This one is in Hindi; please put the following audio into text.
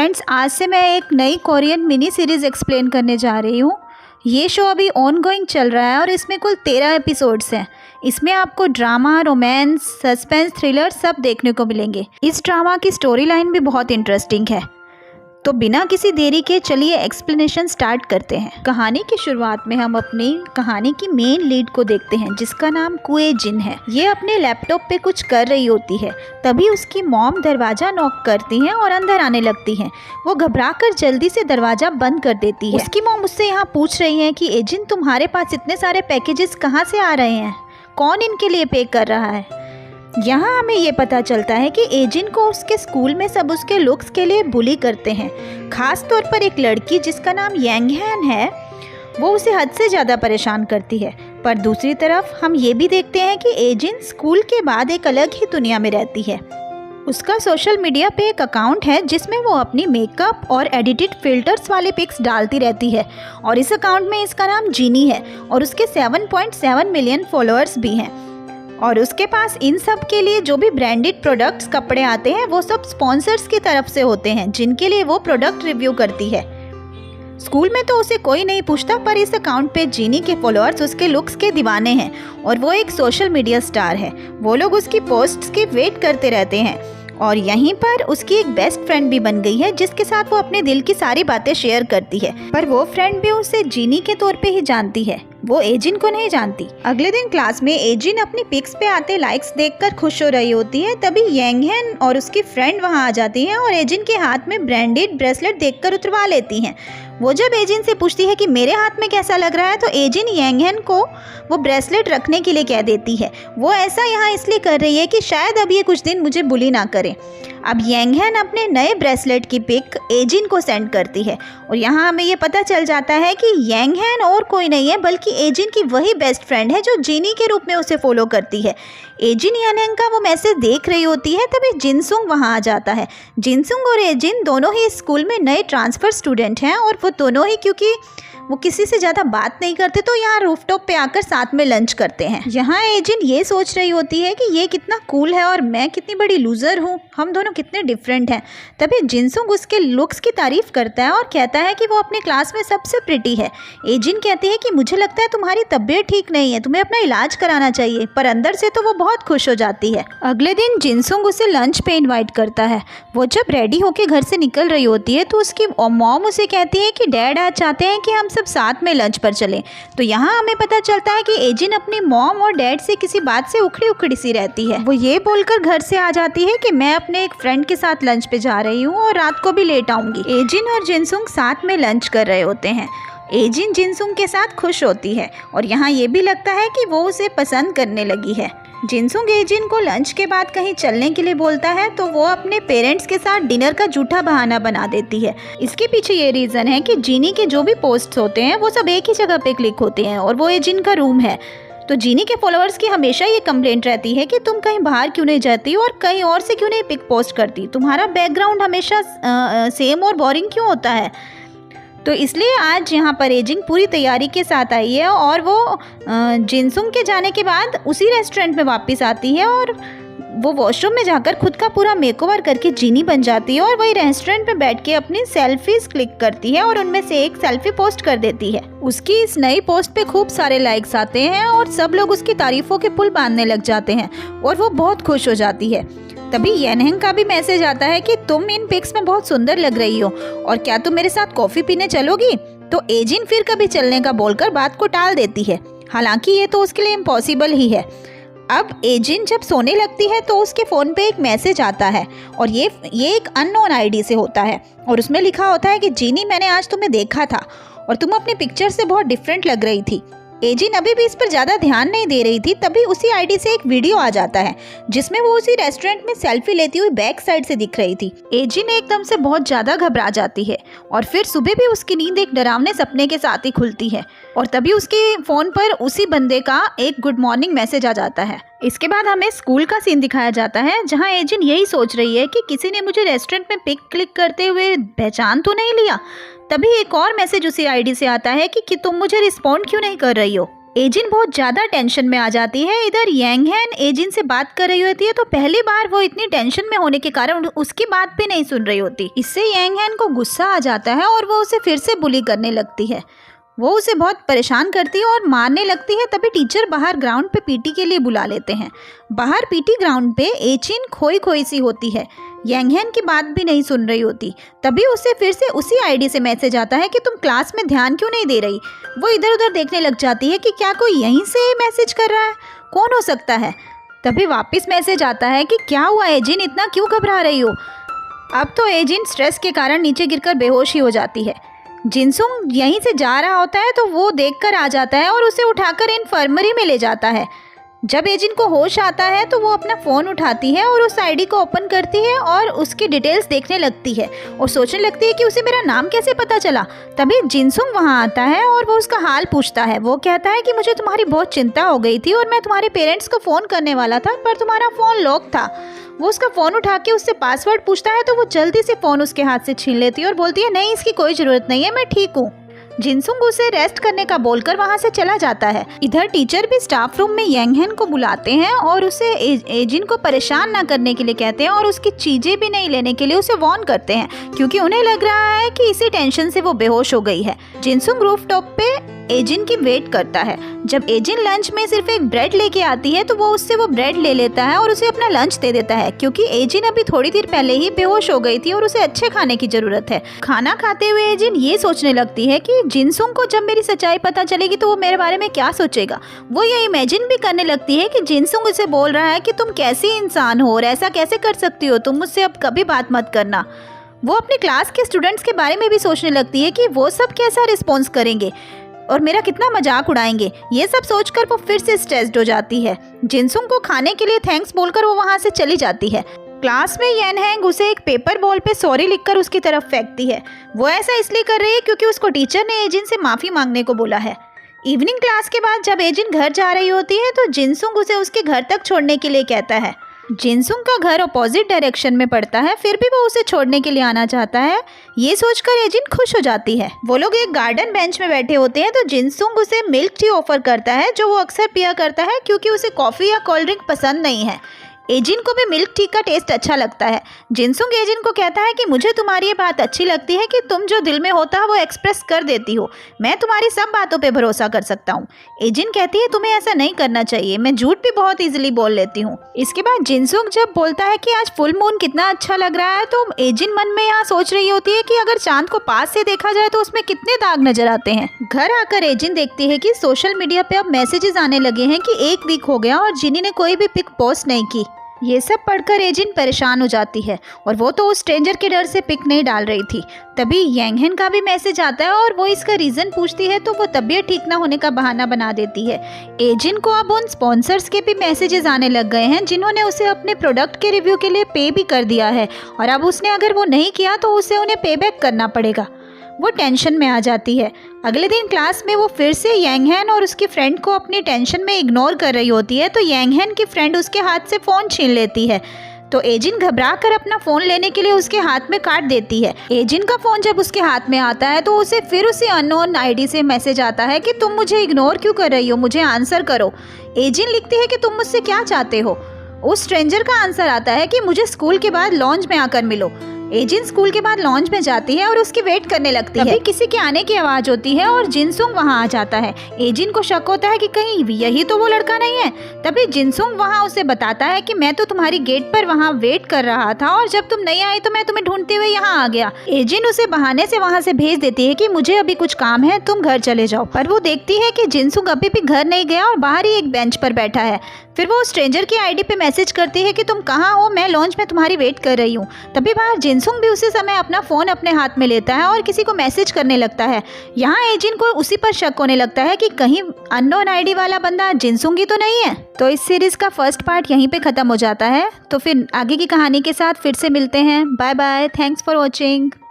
फ्रेंड्स, आज से मैं एक नई कोरियन मिनी सीरीज़ एक्सप्लेन करने जा रही हूँ। ये शो अभी ऑनगोइंग चल रहा है और इसमें कुल 13 एपिसोड्स हैं। इसमें आपको ड्रामा, रोमांस, सस्पेंस, थ्रिलर सब देखने को मिलेंगे। इस ड्रामा की स्टोरी लाइन भी बहुत इंटरेस्टिंग है। तो बिना किसी देरी के चलिए एक्सप्लेनेशन स्टार्ट करते हैं। कहानी की शुरुआत में हम अपनी कहानी की मेन लीड को देखते हैं, जिसका नाम कुए जिन है। ये अपने लैपटॉप पे कुछ कर रही होती है, तभी उसकी मॉम दरवाज़ा नॉक करती हैं और अंदर आने लगती हैं। वो घबराकर जल्दी से दरवाज़ा बंद कर देती है। उसकी मॉम उससे यहाँ पूछ रही है कि एजिन, तुम्हारे पास इतने सारे पैकेजेस कहाँ से आ रहे हैं? कौन इनके लिए पे कर रहा है? यहाँ हमें ये पता चलता है कि एजिन को उसके स्कूल में सब उसके लुक्स के लिए बुली करते हैं। खास तौर पर एक लड़की जिसका नाम यांगहैन है, वो उसे हद से ज़्यादा परेशान करती है। पर दूसरी तरफ हम ये भी देखते हैं कि एजिन स्कूल के बाद एक अलग ही दुनिया में रहती है। उसका सोशल मीडिया पे एक अकाउंट है जिसमें वो अपनी मेकअप और एडिटेड फिल्टर्स वाले पिक्स डालती रहती है, और इस अकाउंट में इसका नाम जीनी है और उसके 7.7 मिलियन फॉलोअर्स भी हैं। और उसके पास इन सब के लिए जो भी ब्रांडेड प्रोडक्ट्स, कपड़े आते हैं, वो सब स्पॉन्सर्स की तरफ से होते हैं, जिनके लिए वो प्रोडक्ट रिव्यू करती है। स्कूल में तो उसे कोई नहीं पूछता, पर इस अकाउंट पे जीनी के फॉलोअर्स उसके लुक्स के दीवाने हैं और वो एक सोशल मीडिया स्टार है। वो लोग उसकी पोस्ट्स की वेट करते रहते हैं। और यहीं पर उसकी एक बेस्ट फ्रेंड भी बन गई है, जिसके साथ वो अपने दिल की सारी बातें शेयर करती है। पर वो फ्रेंड भी उसे जीनी के तौर पे ही जानती है, वो एजिन को नहीं जानती। अगले दिन क्लास में एजिन अपनी पिक्स पे आते लाइक्स देखकर खुश हो रही होती है। तभी यांगहैन और उसकी फ्रेंड वहाँ आ जाती हैं और एजिन के हाथ में ब्रांडेड ब्रेसलेट देखकर उतरवा लेती हैं। वो जब एजिन से पूछती है कि मेरे हाथ में कैसा लग रहा है, तो एजिन यांगहैन को वो ब्रेसलेट रखने के लिए कह देती है। वो ऐसा यहाँ इसलिए कर रही है कि शायद अब ये कुछ दिन मुझे बुली ना करे। अब यांगहैन अपने नए ब्रेसलेट की पिक एजिन को सेंड करती है और यहाँ हमें ये पता चल जाता है कि यांगहैन और कोई नहीं है बल्कि एजिन की वही बेस्ट फ्रेंड है जो जीनी के रूप में उसे फॉलो करती है। एजिन यांगहैन का वो मैसेज देख रही होती है, तभी जिनसुंग वहाँ आ जाता है। जिनसुंग और एजिन दोनों ही स्कूल में नए ट्रांसफ़र स्टूडेंट हैं और वो दोनों ही, क्योंकि वो किसी से ज़्यादा बात नहीं करते, तो यहाँ रूफटॉप पे आकर साथ में लंच करते हैं। यहाँ एजिन ये सोच रही होती है कि ये कितना कूल है और मैं कितनी बड़ी लूज़र हूँ, हम दोनों कितने डिफरेंट हैं। तभी जिनसुंग उसके लुक्स की तारीफ़ करता है और कहता है कि वो अपने क्लास में सबसे प्रिटी है। एजिन कहती है कि मुझे लगता है तुम्हारी तबीयत ठीक नहीं है, तुम्हें अपना इलाज कराना चाहिए, पर अंदर से तो वो बहुत खुश हो जाती है। अगले दिन जिनसुंग उसे लंच पे इन्वाइट करता है। वो जब रेडी होकर घर से निकल रही होती है तो उसकी मॉम उसे कहती है कि डैड आज चाहते हैं कि हम सब साथ में लंच पर चलें। तो यहाँ हमें पता चलता है कि एजिन अपनी मॉम और डैड से किसी बात से उखड़ी उखड़ी सी रहती है। वो ये बोलकर घर से आ जाती है कि मैं अपने एक फ्रेंड के साथ लंच पे जा रही हूँ और रात को भी लेट आऊँगी। एजिन और जिनसुंग साथ में लंच कर रहे होते हैं। एजिन जिनसुंग के साथ खुश होती है और यहाँ ये भी लगता है कि वो उसे पसंद करने लगी है। जिनसुंग एजिन को लंच के बाद कहीं चलने के लिए बोलता है, तो वो अपने पेरेंट्स के साथ डिनर का झूठा बहाना बना देती है। इसके पीछे ये रीज़न है कि जीनी के जो भी पोस्ट्स होते हैं वो सब एक ही जगह पे क्लिक होते हैं और वो एजिन का रूम है। तो जीनी के फॉलोअर्स की हमेशा ये कंप्लेंट रहती है कि तुम कहीं बाहर क्यों नहीं जाती और कहीं और से क्यों नहीं पिक पोस्ट करती, तुम्हारा बैकग्राउंड हमेशा सेम और बोरिंग क्यों होता है। तो इसलिए आज यहाँ पर एजिन पूरी तैयारी के साथ आई है और वो जिनसुंग के जाने के बाद उसी रेस्टोरेंट में वापस आती है और वो वॉशरूम में जाकर खुद का पूरा मेकओवर करके जीनी बन जाती है और वही रेस्टोरेंट में बैठ के अपनी सेल्फीज क्लिक करती है और उनमें से एक सेल्फी पोस्ट कर देती है। उसकी इस नई पोस्ट पे खूब सारे लाइक्स आते हैं और सब लोग उसकी तारीफों के पुल बांधने लग जाते हैं और वो बहुत खुश हो जाती है। तभी यांगहैन का भी मैसेज आता है कि तुम इन पिक्स में बहुत सुंदर लग रही हो और क्या तुम मेरे साथ कॉफ़ी पीने चलोगी? तो एजिन फिर कभी चलने का बोलकर बात को टाल देती है, हालांकि ये तो उसके लिए इम्पॉसिबल ही है। अब एजिन जब सोने लगती है तो उसके फ़ोन पे एक मैसेज आता है और ये एक अननोन आईडी से होता है और उसमें लिखा होता है कि जीनी, मैंने आज तुम्हें देखा था और तुम अपनी पिक्चर से बहुत डिफरेंट लग रही थी। एजिन अभी भी इस पर ज़्यादा ध्यान नहीं दे रही थी, तभी उसी आईडी से एक वीडियो आ जाता है जिसमें वो उसी रेस्टोरेंट में सेल्फी लेती हुई बैक साइड से दिख रही थी। एजिन एकदम से बहुत ज़्यादा घबरा जाती है और फिर सुबह भी उसकी नींद एक डरावने सपने के साथ ही खुलती है और तभी उसके फ़ोन पर उसी बंदे का एक गुड मॉर्निंग मैसेज आ जाता है। इसके बाद हमें स्कूल का सीन दिखाया जाता है, जहाँ एजिन यही सोच रही है कि किसी ने मुझे रेस्टोरेंट में पिक क्लिक करते हुए पहचान तो नहीं लिया। तभी एक और मैसेज उसी आईडी से आता है कि तुम मुझे रिस्पॉन्ड क्यों नहीं कर रही हो। एजिन बहुत ज़्यादा टेंशन में आ जाती है। इधर यांग हैन एजिन से बात कर रही होती है तो पहली बार वो इतनी टेंशन में होने के कारण उसकी बात भी नहीं सुन रही होती। इससे यांग हैन को गुस्सा आ जाता है और वो उसे फिर से बुली करने लगती है। वो उसे बहुत परेशान करती है और मारने लगती है। तभी टीचर बाहर ग्राउंड पे पीटी के लिए बुला लेते हैं। बाहर पीटी ग्राउंड पे एजिन खोई खोई सी होती है, यांग हैन की बात भी नहीं सुन रही होती। तभी उसे फिर से उसी आईडी से मैसेज आता है कि तुम क्लास में ध्यान क्यों नहीं दे रही। वो इधर उधर देखने लग जाती है कि क्या कोई यहीं से मैसेज कर रहा है, कौन हो सकता है। तभी वापस मैसेज आता है कि क्या हुआ एजिन, इतना क्यों घबरा रही हो। अब तो एजिन स्ट्रेस के कारण नीचे गिरकर बेहोश ही हो जाती है। जिनसुंग यहीं से जा रहा होता है तो वो देखकर आ जाता है और उसे उठाकर इन्फर्मरी में ले जाता है। जब एजिन को होश आता है तो वो अपना फ़ोन उठाती है और उस आईडी को ओपन करती है और उसकी डिटेल्स देखने लगती है और सोचने लगती है कि उसे मेरा नाम कैसे पता चला। तभी जिनसुंग वहाँ आता है और वो उसका हाल पूछता है। वो कहता है कि मुझे तुम्हारी बहुत चिंता हो गई थी और मैं तुम्हारे पेरेंट्स को फ़ोन करने वाला था पर तुम्हारा फ़ोन लॉक था। वो उसका फ़ोन उठा के उससे पासवर्ड पूछता है तो वो जल्दी से फ़ोन उसके हाथ से छीन लेती है और बोलती है नहीं, इसकी कोई ज़रूरत नहीं है, मैं ठीक हूँ। जिनसुंग उसे रेस्ट करने का बोलकर वहां से चला जाता है। इधर टीचर भी स्टाफ रूम में यांग हैन को बुलाते हैं और उसे एजिन को परेशान ना करने के लिए कहते हैं और उसकी चीजें भी नहीं लेने के लिए उसे वार्न करते हैं क्योंकि उन्हें लग रहा है कि इसी टेंशन से वो बेहोश हो गई है। जिनसुंग रूफटॉप पे एजिन की वेट करता है। जब एजिन लंच में सिर्फ एक ब्रेड लेके आती है तो वो उससे वो ब्रेड ले लेता है और उसे अपना लंच दे देता है क्योंकि एजिन अभी थोड़ी देर पहले ही बेहोश हो गई थी और उसे अच्छे खाने की जरूरत है। खाना खाते हुए एजिन ये सोचने लगती है कि जिनसुंग को जब मेरी सच्चाई पता चलेगी तो वो मेरे बारे में क्या सोचेगा। वो ये इमेजिन भी करने लगती है कि जिनसुंग उसे बोल रहा है कि तुम कैसी इंसान हो और ऐसा कैसे कर सकती हो, तुम मुझसे अब कभी बात मत करना। वो अपने क्लास के स्टूडेंट्स के बारे में भी सोचने लगती है कि वो सब कैसा रिस्पॉन्स करेंगे और मेरा कितना मजाक उड़ाएंगे। ये सब सोचकर वो फिर से स्ट्रेस्ड हो जाती है। जिनसुंग को खाने के लिए थैंक्स बोलकर वो वहाँ से चली जाती है। क्लास में यांग हैन उसे एक पेपर बॉल पे सॉरी लिखकर उसकी तरफ फेंकती है। वो ऐसा इसलिए कर रही है क्योंकि उसको टीचर ने एजिन से माफ़ी मांगने को बोला है। इवनिंग क्लास के बाद जब एजिन घर जा रही होती है तो जिनसुंग उसे उसके घर तक छोड़ने के लिए कहता है। जिनसुंग का घर अपोजिट डायरेक्शन में पड़ता है, फिर भी वो उसे छोड़ने के लिए आना चाहता है। ये सोचकर एजिन खुश हो जाती है। वो लोग एक गार्डन बेंच में बैठे होते हैं तो जिनसुंग उसे मिल्क टी ऑफर करता है जो वो अक्सर पिया करता है क्योंकि उसे कॉफ़ी या कोल्ड ड्रिंक पसंद नहीं है। एजिन को भी मिल्क टी का टेस्ट अच्छा लगता है। जिनसुंग एजिन को कहता है कि मुझे तुम्हारी ये बात अच्छी लगती है कि तुम जो दिल में होता है वो एक्सप्रेस कर देती हो। मैं तुम्हारी सब बातों पे भरोसा कर सकता हूँ। एजिन कहती है तुम्हें ऐसा नहीं करना चाहिए, मैं झूठ भी बहुत इजीली बोल लेती हूँ। इसके बाद जिनसुंग जब बोलता है कि आज फुल मून कितना अच्छा लग रहा है तो एजिन मन में यहाँ सोच रही होती है कि अगर चांद को पास से देखा जाए तो उसमें कितने दाग नजर आते हैं। घर आकर एजिन देखती है कि सोशल मीडिया पे अब मैसेजेस आने लगे हैं कि 1 वीक हो गया और जिनी ने कोई भी पिक पोस्ट नहीं की। ये सब पढ़कर एजिन परेशान हो जाती है और वो तो उस स्ट्रेंजर के डर से पिक नहीं डाल रही थी। तभी यांग हैन का भी मैसेज आता है और वो इसका रीज़न पूछती है तो वो तबीयत ठीक ना होने का बहाना बना देती है। एजिन को अब उन स्पॉन्सर्स के भी मैसेजेस आने लग गए हैं जिन्होंने उसे अपने प्रोडक्ट के रिव्यू के लिए पे भी कर दिया है और अब उसने अगर वो नहीं किया तो उसे उन्हें पे बैक करना पड़ेगा। वो टेंशन में आ जाती है। अगले दिन क्लास में वो फिर से यांग हैन और उसकी फ्रेंड को अपनी टेंशन में इग्नोर कर रही होती है तो यांग हैन की फ्रेंड उसके हाथ से फ़ोन छीन लेती है तो एजिन घबरा कर अपना फ़ोन लेने के लिए उसके हाथ में काट देती है। एजिन का फ़ोन जब उसके हाथ में आता है तो उसे फिर उसी अननोन आईडी से मैसेज आता है कि तुम मुझे इग्नोर क्यों कर रही हो, मुझे आंसर करो। एजिन लिखती है कि तुम मुझसे क्या चाहते हो। उस स्ट्रेंजर का आंसर आता है कि मुझे स्कूल के बाद लॉन्च में आकर मिलो। एजिन स्कूल के बाद लॉन्च में जाती है और उसकी वेट करने लगती है। किसी के आने की आवाज होती है और जिनसुंग वहां आ जाता है। एजिन को शक होता है कि कहीं यही तो वो लड़का नहीं है। तभी जिनसुंग वहां उसे बताता है कि मैं तो तुम्हारी गेट पर वहां वेट कर रहा था और जब तुम नहीं आई तो मैं तुम्हें ढूंढते हुए यहाँ आ गया। एजिन उसे बहाने से वहां से भेज देती है कि मुझे अभी कुछ काम है, तुम घर चले जाओ। पर वो देखती है कि जिनसुंग अभी भी घर नहीं गया और बाहर ही एक बेंच पर बैठा है। फिर वो स्ट्रेंजर की आईडी पे मैसेज करती है कि तुम कहाँ हो, मैं लॉन्च में तुम्हारी वेट कर रही हूँ। तभी बाहर जिनसुंग भी उसी समय अपना फ़ोन अपने हाथ में लेता है और किसी को मैसेज करने लगता है। यहाँ एजिन को उसी पर शक होने लगता है कि कहीं अननोन आईडी वाला बंदा जिनसुंग ही तो नहीं है। तो इस सीरीज़ का फर्स्ट पार्ट यहीं पे ख़त्म हो जाता है। तो फिर आगे की कहानी के साथ फिर से मिलते हैं। Bye bye, thanks for watching.